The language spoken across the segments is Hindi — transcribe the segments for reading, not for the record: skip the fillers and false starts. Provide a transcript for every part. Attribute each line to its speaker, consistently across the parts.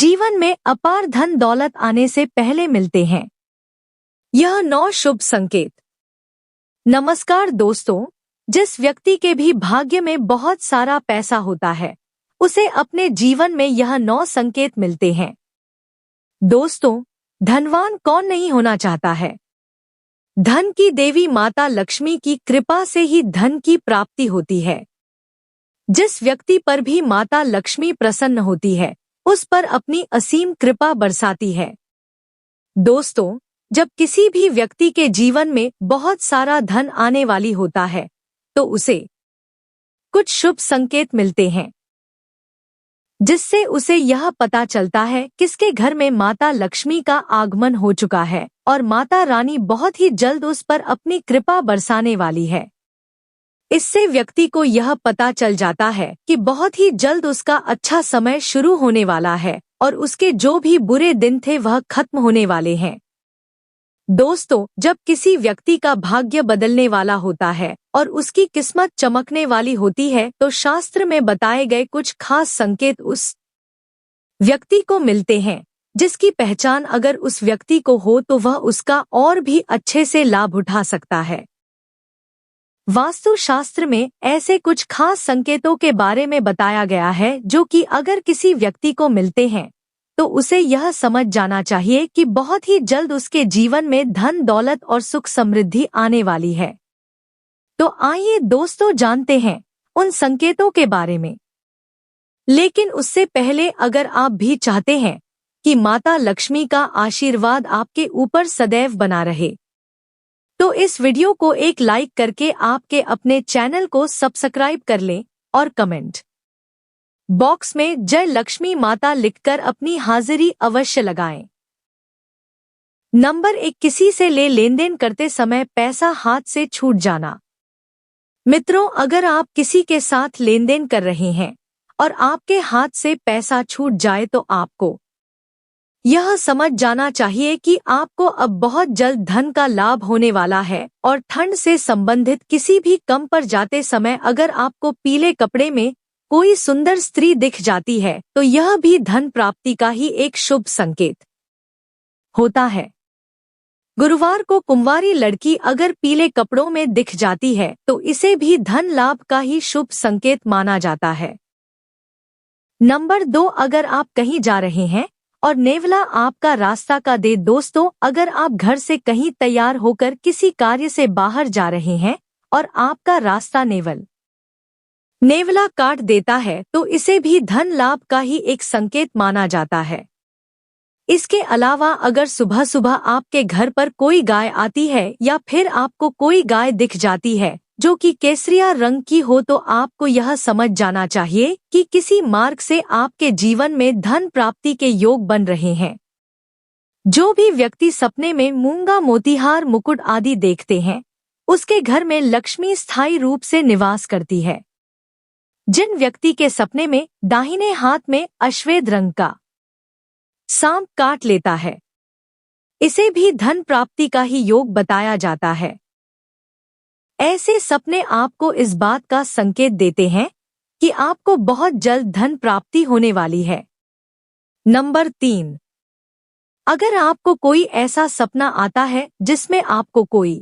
Speaker 1: जीवन में अपार धन दौलत आने से पहले मिलते हैं। यह 9 शुभ संकेत। नमस्कार दोस्तों, जिस व्यक्ति के भी भाग्य में बहुत सारा पैसा होता है, उसे अपने जीवन में यह 9 संकेत मिलते हैं। दोस्तों, धनवान कौन नहीं होना चाहता है। धन की देवी माता लक्ष्मी की कृपा से ही धन की प्राप्ति होती है। जिस व्यक्ति पर भी माता लक्ष्मी प्रसन्न होती है, उस पर अपनी असीम कृपा बरसाती है। दोस्तों, जब किसी भी व्यक्ति के जीवन में बहुत सारा धन आने वाली होता है, तो उसे कुछ शुभ संकेत मिलते हैं, जिससे उसे यह पता चलता है किसके घर में माता लक्ष्मी का आगमन हो चुका है और माता रानी बहुत ही जल्द उस पर अपनी कृपा बरसाने वाली है। इससे व्यक्ति को यह पता चल जाता है कि बहुत ही जल्द उसका अच्छा समय शुरू होने वाला है और उसके जो भी बुरे दिन थे वह खत्म होने वाले हैं। दोस्तों, जब किसी व्यक्ति का भाग्य बदलने वाला होता है और उसकी किस्मत चमकने वाली होती है, तो शास्त्र में बताए गए कुछ खास संकेत उस व्यक्ति को मिलते हैं, जिसकी पहचान अगर उस व्यक्ति को हो तो वह उसका और भी अच्छे से लाभ उठा सकता है। वास्तु शास्त्र में ऐसे कुछ खास संकेतों के बारे में बताया गया है जो कि अगर किसी व्यक्ति को मिलते हैं तो उसे यह समझ जाना चाहिए कि बहुत ही जल्द उसके जीवन में धन दौलत और सुख समृद्धि आने वाली है। तो आइए दोस्तों, जानते हैं उन संकेतों के बारे में। लेकिन उससे पहले अगर आप भी चाहते हैं कि माता लक्ष्मी का आशीर्वाद आपके ऊपर सदैव बना रहे, तो इस वीडियो को एक लाइक करके आपके अपने चैनल को सब्सक्राइब कर लें और कमेंट बॉक्स में जय लक्ष्मी माता लिखकर अपनी हाजिरी अवश्य लगाएं। नंबर 1, किसी से लेन देन करते समय पैसा हाथ से छूट जाना। मित्रों, अगर आप किसी के साथ लेन देन कर रहे हैं और आपके हाथ से पैसा छूट जाए तो आपको यह समझ जाना चाहिए कि आपको अब बहुत जल्द धन का लाभ होने वाला है। और ठंड से संबंधित किसी भी काम पर जाते समय अगर आपको पीले कपड़े में कोई सुंदर स्त्री दिख जाती है तो यह भी धन प्राप्ति का ही एक शुभ संकेत होता है। गुरुवार को कुंवारी लड़की अगर पीले कपड़ों में दिख जाती है तो इसे भी धन लाभ का ही शुभ संकेत माना जाता है। नंबर 2, अगर आप कहीं जा रहे हैं और नेवला आपका रास्ता का दे। दोस्तों, अगर आप घर से कहीं तैयार होकर किसी कार्य से बाहर जा रहे हैं और आपका रास्ता नेवला काट देता है तो इसे भी धन लाभ का ही एक संकेत माना जाता है। इसके अलावा अगर सुबह सुबह आपके घर पर कोई गाय आती है या फिर आपको कोई गाय दिख जाती है जो कि केसरिया रंग की हो, तो आपको यह समझ जाना चाहिए कि किसी मार्ग से आपके जीवन में धन प्राप्ति के योग बन रहे हैं। जो भी व्यक्ति सपने में मूंगा, मोतीहार, मुकुट आदि देखते हैं, उसके घर में लक्ष्मी स्थायी रूप से निवास करती है। जिन व्यक्ति के सपने में दाहिने हाथ में अश्वेत रंग का सांप काट लेता है, इसे भी धन प्राप्ति का ही योग बताया जाता है। ऐसे सपने आपको इस बात का संकेत देते हैं कि आपको बहुत जल्द धन प्राप्ति होने वाली है। नंबर 3, अगर आपको कोई ऐसा सपना आता है जिसमें आपको कोई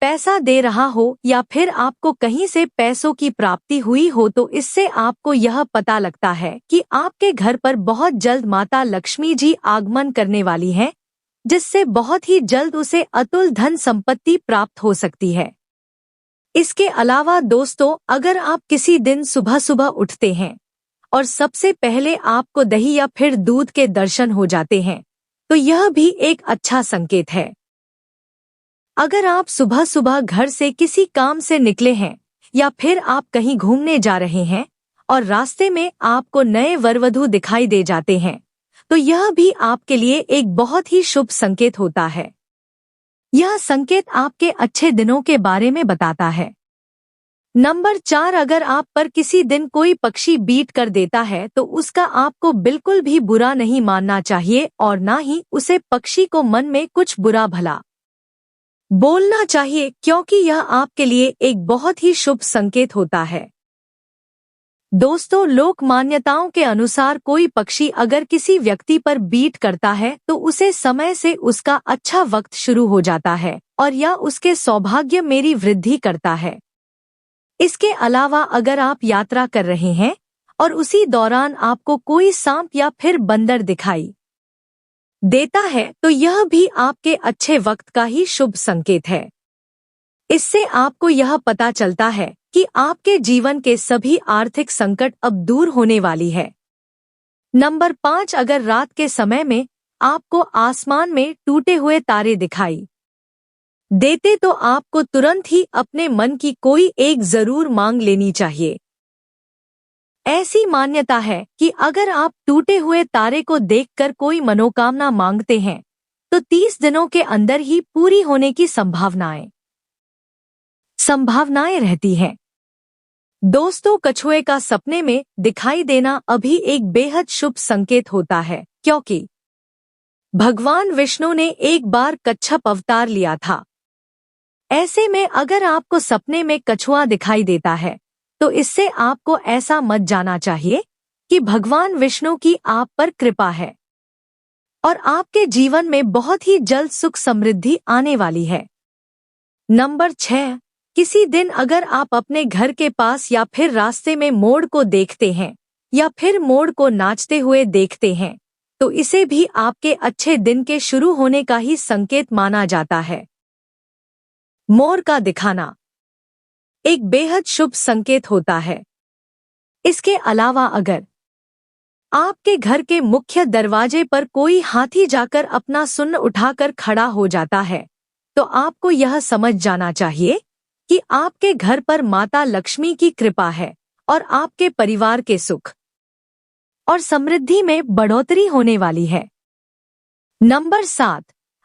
Speaker 1: पैसा दे रहा हो या फिर आपको कहीं से पैसों की प्राप्ति हुई हो, तो इससे आपको यह पता लगता है कि आपके घर पर बहुत जल्द माता लक्ष्मी जी आगमन करने वाली हैं, जिससे बहुत ही जल्द उसे अतुल धन संपत्ति प्राप्त हो सकती है। इसके अलावा दोस्तों, अगर आप किसी दिन सुबह सुबह उठते हैं और सबसे पहले आपको दही या फिर दूध के दर्शन हो जाते हैं, तो यह भी एक अच्छा संकेत है। अगर आप सुबह सुबह घर से किसी काम से निकले हैं या फिर आप कहीं घूमने जा रहे हैं और रास्ते में आपको नए वरवधू दिखाई दे जाते हैं, तो यह भी आपके लिए एक बहुत ही शुभ संकेत होता है। यह संकेत आपके अच्छे दिनों के बारे में बताता है। नंबर 4, अगर आप पर किसी दिन कोई पक्षी बीट कर देता है तो उसका आपको बिल्कुल भी बुरा नहीं मानना चाहिए और ना ही उसे पक्षी को मन में कुछ बुरा भला बोलना चाहिए, क्योंकि यह आपके लिए एक बहुत ही शुभ संकेत होता है। दोस्तों, लोक मान्यताओं के अनुसार कोई पक्षी अगर किसी व्यक्ति पर बीट करता है तो उसे समय से उसका अच्छा वक्त शुरू हो जाता है और यह उसके सौभाग्य मेरी वृद्धि करता है। इसके अलावा अगर आप यात्रा कर रहे हैं और उसी दौरान आपको कोई सांप या फिर बंदर दिखाई देता है तो यह भी आपके अच्छे वक्त का ही शुभ संकेत है। इससे आपको यह पता चलता है कि आपके जीवन के सभी आर्थिक संकट अब दूर होने वाली है। नंबर 5, अगर रात के समय में आपको आसमान में टूटे हुए तारे दिखाई देते तो आपको तुरंत ही अपने मन की कोई एक जरूर मांग लेनी चाहिए। ऐसी मान्यता है कि अगर आप टूटे हुए तारे को देखकर कोई मनोकामना मांगते हैं तो 30 दिनों के अंदर ही पूरी होने की संभावनाएं रहती हैं। दोस्तों, कछुए का सपने में दिखाई देना अभी एक बेहद शुभ संकेत होता है, क्योंकि भगवान विष्णु ने एक बार कच्छप अवतार लिया था। ऐसे में अगर आपको सपने में कछुआ दिखाई देता है तो इससे आपको ऐसा मत जाना चाहिए कि भगवान विष्णु की आप पर कृपा है और आपके जीवन में बहुत ही जल्द सुख समृद्धि आने वाली है। नंबर 6, किसी दिन अगर आप अपने घर के पास या फिर रास्ते में मोर को देखते हैं या फिर मोर को नाचते हुए देखते हैं तो इसे भी आपके अच्छे दिन के शुरू होने का ही संकेत माना जाता है। मोर का दिखाना एक बेहद शुभ संकेत होता है। इसके अलावा अगर आपके घर के मुख्य दरवाजे पर कोई हाथी जाकर अपना सुन्न उठाकर खड़ा हो जाता है तो आपको यह समझ जाना चाहिए कि आपके घर पर माता लक्ष्मी की कृपा है और आपके परिवार के सुख और समृद्धि में बढ़ोतरी होने वाली है। नंबर 7,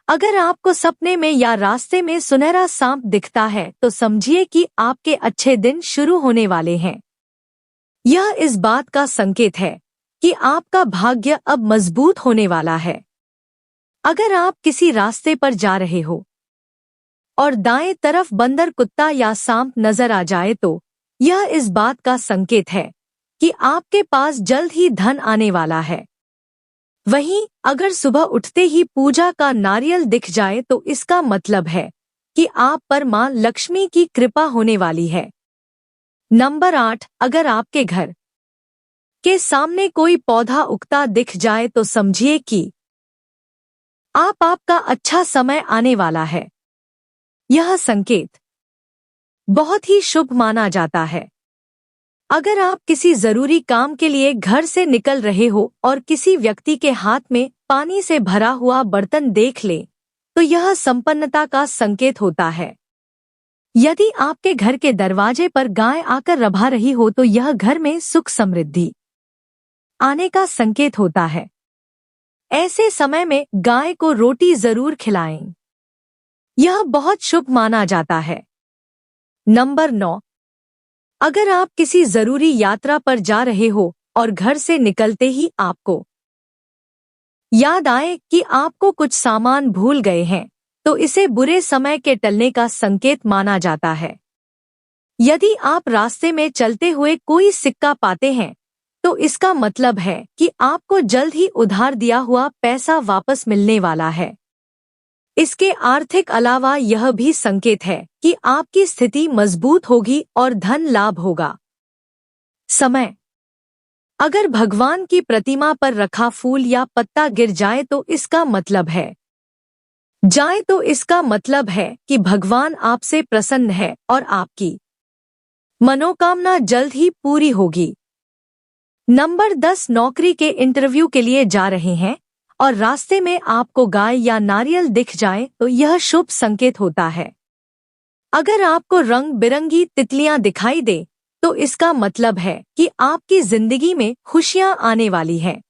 Speaker 1: अगर आपको सपने में या रास्ते में सुनहरा सांप दिखता है तो समझिए कि आपके अच्छे दिन शुरू होने वाले हैं। यह इस बात का संकेत है कि आपका भाग्य अब मजबूत होने वाला है। अगर आप किसी रास्ते पर जा रहे हो और दाएं तरफ बंदर, कुत्ता या सांप नजर आ जाए तो यह इस बात का संकेत है कि आपके पास जल्द ही धन आने वाला है। वहीं अगर सुबह उठते ही पूजा का नारियल दिख जाए तो इसका मतलब है कि आप पर मां लक्ष्मी की कृपा होने वाली है। नंबर 8, अगर आपके घर के सामने कोई पौधा उगता दिख जाए तो समझिए कि आपका अच्छा समय आने वाला है। यह संकेत बहुत ही शुभ माना जाता है। अगर आप किसी जरूरी काम के लिए घर से निकल रहे हो और किसी व्यक्ति के हाथ में पानी से भरा हुआ बर्तन देख ले तो यह संपन्नता का संकेत होता है। यदि आपके घर के दरवाजे पर गाय आकर रभा रही हो तो यह घर में सुख समृद्धि आने का संकेत होता है। ऐसे समय में गाय को रोटी जरूर खिलाएं। यह बहुत शुभ माना जाता है। नंबर 9, अगर आप किसी जरूरी यात्रा पर जा रहे हो और घर से निकलते ही आपको याद आए कि आपको कुछ सामान भूल गए हैं तो इसे बुरे समय के टलने का संकेत माना जाता है। यदि आप रास्ते में चलते हुए कोई सिक्का पाते हैं तो इसका मतलब है कि आपको जल्द ही उधार दिया हुआ पैसा वापस मिलने वाला है। इसके आर्थिक अलावा यह भी संकेत है कि आपकी स्थिति मजबूत होगी और धन लाभ होगा। समय, अगर भगवान की प्रतिमा पर रखा फूल या पत्ता गिर जाए तो इसका मतलब है कि भगवान आपसे प्रसन्न है और आपकी मनोकामना जल्द ही पूरी होगी। नंबर 10, नौकरी के इंटरव्यू के लिए जा रहे हैं और रास्ते में आपको गाय या नारियल दिख जाए तो यह शुभ संकेत होता है। अगर आपको रंग बिरंगी तितलियां दिखाई दे तो इसका मतलब है कि आपकी जिंदगी में खुशियां आने वाली हैं।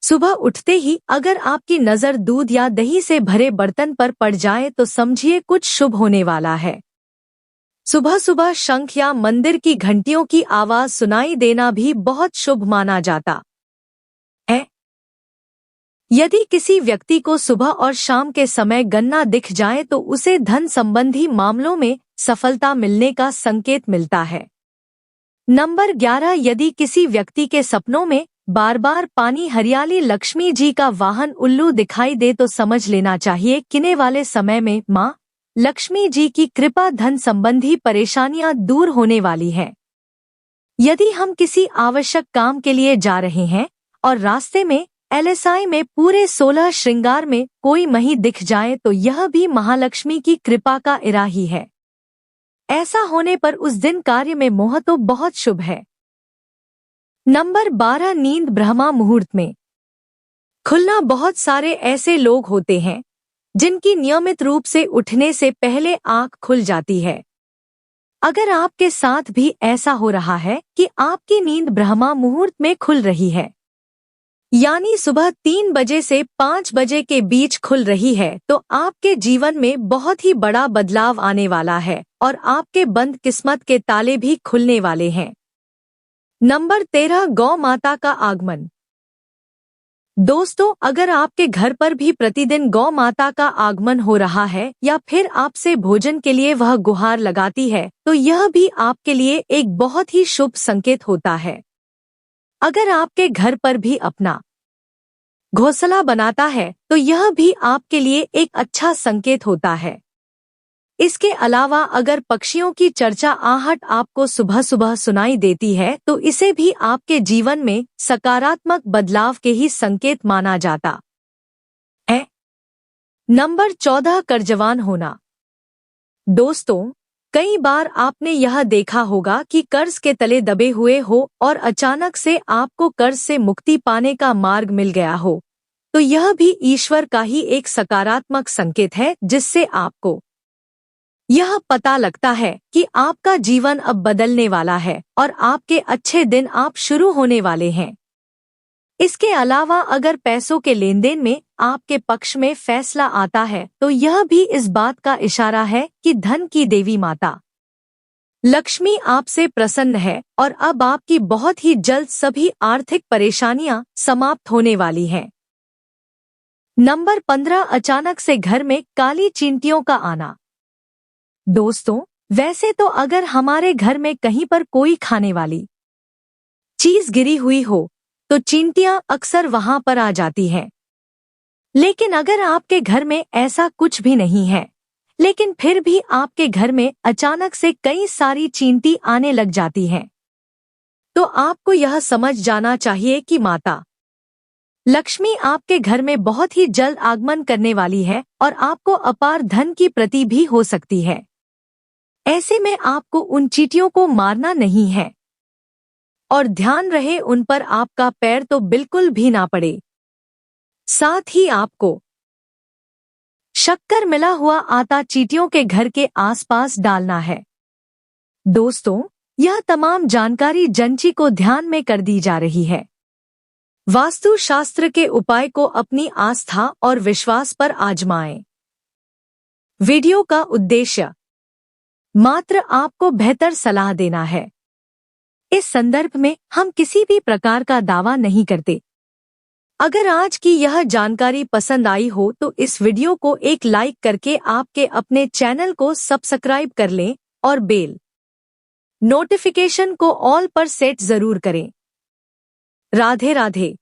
Speaker 1: सुबह उठते ही अगर आपकी नजर दूध या दही से भरे बर्तन पर पड़ जाए तो समझिए कुछ शुभ होने वाला है। सुबह सुबह शंख या मंदिर की घंटियों की आवाज सुनाई देना भी बहुत शुभ माना जाता है। यदि किसी व्यक्ति को सुबह और शाम के समय गन्ना दिख जाए तो उसे धन संबंधी मामलों में सफलता मिलने का संकेत मिलता है। नंबर 11, यदि किसी व्यक्ति के सपनों में बार बार पानी हरियाली लक्ष्मी जी का वाहन उल्लू दिखाई दे तो समझ लेना चाहिए किने वाले समय में माँ लक्ष्मी जी की कृपा धन संबंधी परेशानियां दूर होने वाली है। यदि हम किसी आवश्यक काम के लिए जा रहे हैं और रास्ते में एलएसआई में पूरे 16 श्रृंगार में कोई मही दिख जाए तो यह भी महालक्ष्मी की कृपा का इरा ही है। ऐसा होने पर उस दिन कार्य में मोह तो बहुत शुभ है। नंबर 12, नींद ब्रह्मा मुहूर्त में खुलना। बहुत सारे ऐसे लोग होते हैं जिनकी नियमित रूप से उठने से पहले आंख खुल जाती है। अगर आपके साथ भी ऐसा हो रहा है कि आपकी नींद ब्रह्मा मुहूर्त में खुल रही है, यानी सुबह 3 बजे से 5 बजे के बीच खुल रही है, तो आपके जीवन में बहुत ही बड़ा बदलाव आने वाला है और आपके बंद किस्मत के ताले भी खुलने वाले हैं। नंबर 13, गौ माता का आगमन। दोस्तों, अगर आपके घर पर भी प्रतिदिन गौ माता का आगमन हो रहा है या फिर आपसे भोजन के लिए वह गुहार लगाती है, तो यह भी आपके लिए एक बहुत ही शुभ संकेत होता है। अगर आपके घर पर भी अपना घोंसला बनाता है तो यह भी आपके लिए एक अच्छा संकेत होता है। इसके अलावा अगर पक्षियों की चर्चा आहट आपको सुबह सुबह सुनाई देती है तो इसे भी आपके जीवन में सकारात्मक बदलाव के ही संकेत माना जाता है। नंबर 14, कर्जवान होना। दोस्तों, कई बार आपने यह देखा होगा कि कर्ज के तले दबे हुए हो और अचानक से आपको कर्ज से मुक्ति पाने का मार्ग मिल गया हो, तो यह भी ईश्वर का ही एक सकारात्मक संकेत है, जिससे आपको यह पता लगता है कि आपका जीवन अब बदलने वाला है और आपके अच्छे दिन आप शुरू होने वाले हैं। इसके अलावा अगर पैसों के लेन देन में आपके पक्ष में फैसला आता है तो यह भी इस बात का इशारा है कि धन की देवी माता लक्ष्मी आपसे प्रसन्न है और अब आपकी बहुत ही जल्द सभी आर्थिक परेशानियां समाप्त होने वाली हैं। नंबर 15, अचानक से घर में काली चींटियों का आना। दोस्तों, वैसे तो अगर हमारे घर में कहीं पर कोई खाने वाली चीज गिरी हुई हो तो चींटियां अक्सर वहां पर आ जाती हैं। लेकिन अगर आपके घर में ऐसा कुछ भी नहीं है, लेकिन फिर भी आपके घर में अचानक से कई सारी चींटी आने लग जाती हैं, तो आपको यह समझ जाना चाहिए कि माता लक्ष्मी आपके घर में बहुत ही जल्द आगमन करने वाली है और आपको अपार धन की प्रति भी हो सकती है। ऐसे में आपको उन चींटियों को मारना नहीं है और ध्यान रहे उन पर आपका पैर तो बिल्कुल भी ना पड़े। साथ ही आपको शक्कर मिला हुआ आटा चींटियों के घर के आसपास डालना है। दोस्तों, यह तमाम जानकारी जंची को ध्यान में कर दी जा रही है। वास्तु शास्त्र के उपाय को अपनी आस्था और विश्वास पर आजमाएं। वीडियो का उद्देश्य मात्र आपको बेहतर सलाह देना है। इस संदर्भ में हम किसी भी प्रकार का दावा नहीं करते। अगर आज की यह जानकारी पसंद आई हो तो इस वीडियो को एक लाइक करके आपके अपने चैनल को सब्सक्राइब कर लें और बेल नोटिफिकेशन को ऑल पर सेट जरूर करें। राधे राधे।